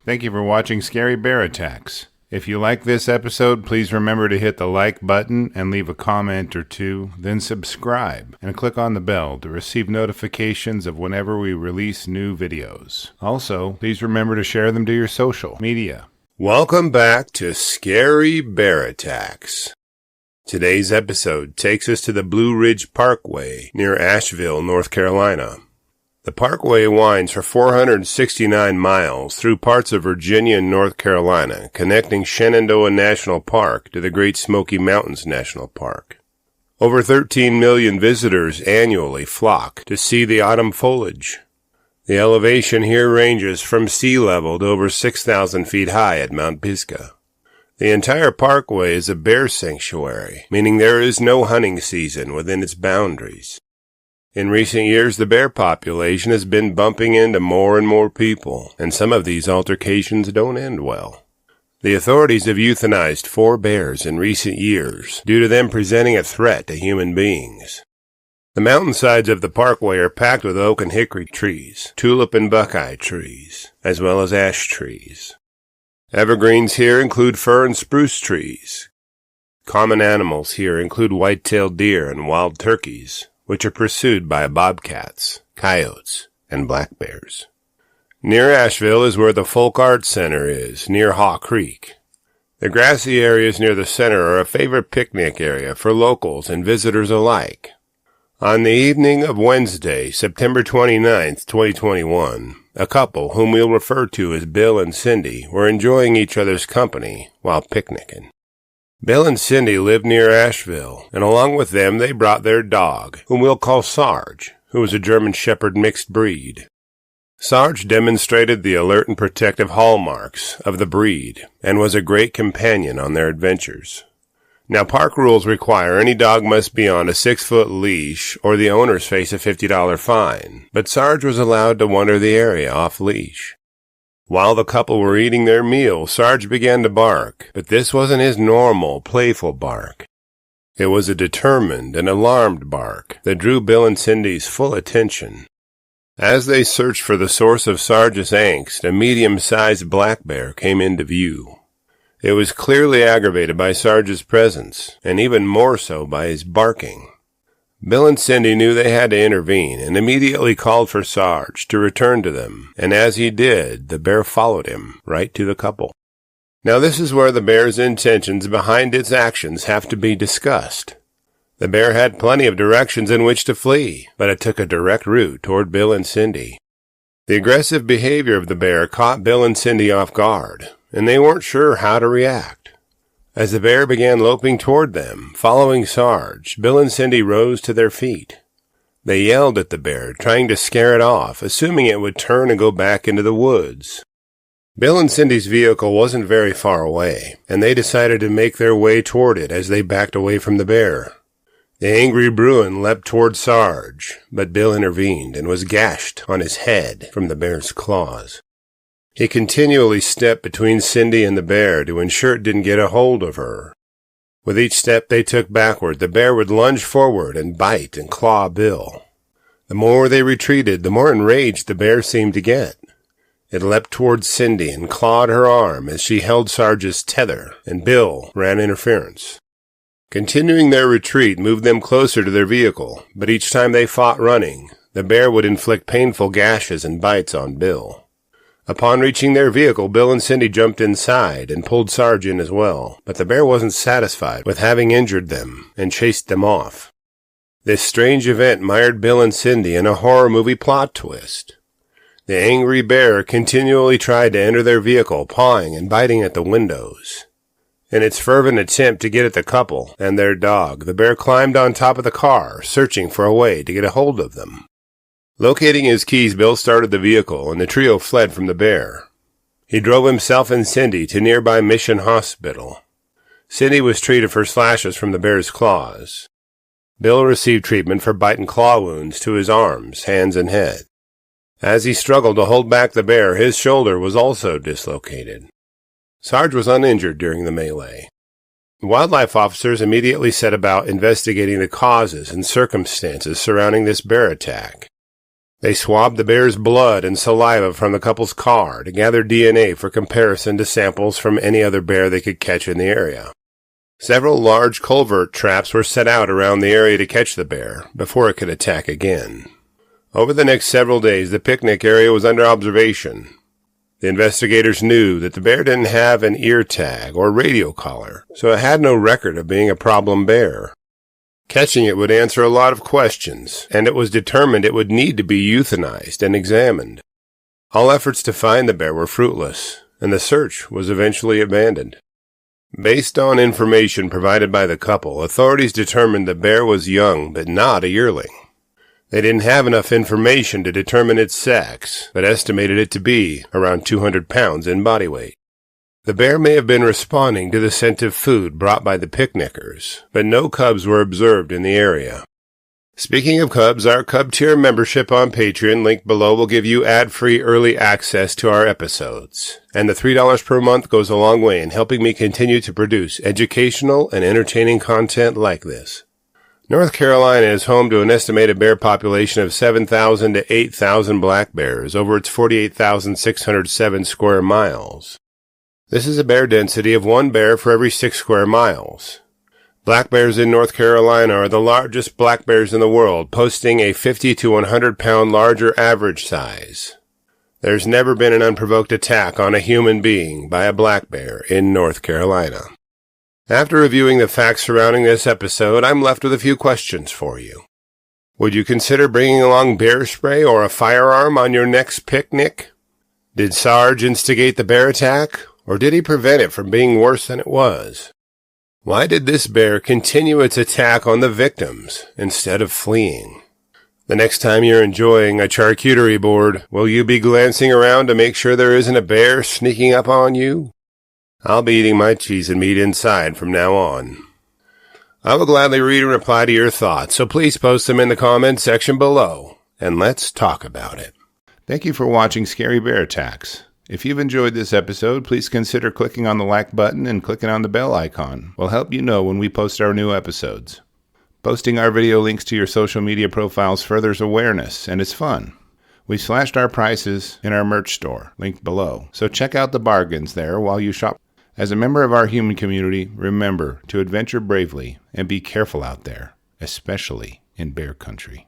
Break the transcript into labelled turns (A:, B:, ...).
A: Thank you for watching Scary Bear Attacks. If you like this episode, please remember to hit the like button and leave a comment or two, then subscribe and click on the bell to receive notifications of whenever we release new videos. Also, please remember to share them to your social media.
B: Welcome back to Scary Bear Attacks. Today's episode takes us to the Blue Ridge Parkway near Ashville, North Carolina. The parkway winds for 469 miles through parts of Virginia and North Carolina, connecting Shenandoah National Park to the Great Smoky Mountains National Park. Over 13 million visitors annually flock to see the autumn foliage. The elevation here ranges from sea level to over 6,000 feet high at Mount Pisgah. The entire parkway is a bear sanctuary, meaning there is no hunting season within its boundaries. In recent years, the bear population has been bumping into more and more people, and some of these altercations don't end well. The authorities have euthanized 4 bears in recent years due to them presenting a threat to human beings. The mountainsides of the parkway are packed with oak and hickory trees, tulip and buckeye trees, as well as ash trees. Evergreens here include fir and spruce trees. Common animals here include white-tailed deer and wild turkeys, which are pursued by bobcats, coyotes, and black bears. Near Ashville is where the Folk Arts Center is, near Haw Creek. The grassy areas near the center are a favorite picnic area for locals and visitors alike. On the evening of Wednesday, September 29th, 2021, a couple, whom we'll refer to as Bill and Cindy, were enjoying each other's company while picnicking. Bill and Cindy lived near Ashville, and along with them they brought their dog, whom we'll call Sarge, who was a German Shepherd mixed breed. Sarge demonstrated the alert and protective hallmarks of the breed, and was a great companion on their adventures. Now, park rules require any dog must be on a 6-foot leash, or the owners face a $50 fine, but Sarge was allowed to wander the area off leash. While the couple were eating their meal, Sarge began to bark, but this wasn't his normal, playful bark. It was a determined and alarmed bark that drew Bill and Cindy's full attention. As they searched for the source of Sarge's angst, a medium-sized black bear came into view. It was clearly aggravated by Sarge's presence, and even more so by his barking. Bill and Cindy knew they had to intervene and immediately called for Sarge to return to them, and as he did, the bear followed him right to the couple. Now this is where the bear's intentions behind its actions have to be discussed. The bear had plenty of directions in which to flee, but it took a direct route toward Bill and Cindy. The aggressive behavior of the bear caught Bill and Cindy off guard, and they weren't sure how to react. As the bear began loping toward them, following Sarge, Bill and Cindy rose to their feet. They yelled at the bear, trying to scare it off, assuming it would turn and go back into the woods. Bill and Cindy's vehicle wasn't very far away, and they decided to make their way toward it as they backed away from the bear. The angry Bruin leapt toward Sarge, but Bill intervened and was gashed on his head from the bear's claws. He continually stepped between Cindy and the bear to ensure it didn't get a hold of her. With each step they took backward, the bear would lunge forward and bite and claw Bill. The more they retreated, the more enraged the bear seemed to get. It leapt towards Cindy and clawed her arm as she held Sarge's tether, and Bill ran interference. Continuing their retreat moved them closer to their vehicle, but each time they fought running, the bear would inflict painful gashes and bites on Bill. Upon reaching their vehicle, Bill and Cindy jumped inside and pulled Sarge in as well, but the bear wasn't satisfied with having injured them and chased them off. This strange event mired Bill and Cindy in a horror movie plot twist. The angry bear continually tried to enter their vehicle, pawing and biting at the windows. In its fervent attempt to get at the couple and their dog, the bear climbed on top of the car, searching for a way to get a hold of them. Locating his keys, Bill started the vehicle, and the trio fled from the bear. He drove himself and Cindy to nearby Mission Hospital. Cindy was treated for slashes from the bear's claws. Bill received treatment for bite and claw wounds to his arms, hands, and head. As he struggled to hold back the bear, his shoulder was also dislocated. Sarge was uninjured during the melee. Wildlife officers immediately set about investigating the causes and circumstances surrounding this bear attack. They swabbed the bear's blood and saliva from the couple's car to gather DNA for comparison to samples from any other bear they could catch in the area. Several large culvert traps were set out around the area to catch the bear before it could attack again. Over the next several days, the picnic area was under observation. The investigators knew that the bear didn't have an ear tag or radio collar, so it had no record of being a problem bear. Catching it would answer a lot of questions, and it was determined it would need to be euthanized and examined. All efforts to find the bear were fruitless, and the search was eventually abandoned. Based on information provided by the couple, authorities determined the bear was young but not a yearling. They didn't have enough information to determine its sex, but estimated it to be around 200 pounds in body weight. The bear may have been responding to the scent of food brought by the picnickers, but no cubs were observed in the area. Speaking of cubs, our Cub Tier membership on Patreon, linked below, will give you ad-free early access to our episodes. And the $3 per month goes a long way in helping me continue to produce educational and entertaining content like this. North Carolina is home to an estimated bear population of 7,000 to 8,000 black bears over its 48,607 square miles. This is a bear density of 1 bear for every 6 square miles. Black bears in North Carolina are the largest black bears in the world, posting a 50 to 100 pound larger average size. There's never been an unprovoked attack on a human being by a black bear in North Carolina. After reviewing the facts surrounding this episode, I'm left with a few questions for you. Would you consider bringing along bear spray or a firearm on your next picnic? Did Sarge instigate the bear attack, or did he prevent it from being worse than it was? Why did this bear continue its attack on the victims instead of fleeing? The next time you're enjoying a charcuterie board, will you be glancing around to make sure there isn't a bear sneaking up on you? I'll be eating my cheese and meat inside from now on. I will gladly read and reply to your thoughts, so please post them in the comments section below, and let's talk about it.
A: Thank you for watching Scary Bear Attacks. If you've enjoyed this episode, please consider clicking on the like button and clicking on the bell icon. We'll help you know when we post our new episodes. Posting our video links to your social media profiles furthers awareness, and it's fun. We slashed our prices in our merch store, linked below, so check out the bargains there while you shop. As a member of our human community, remember to adventure bravely and be careful out there, especially in bear country.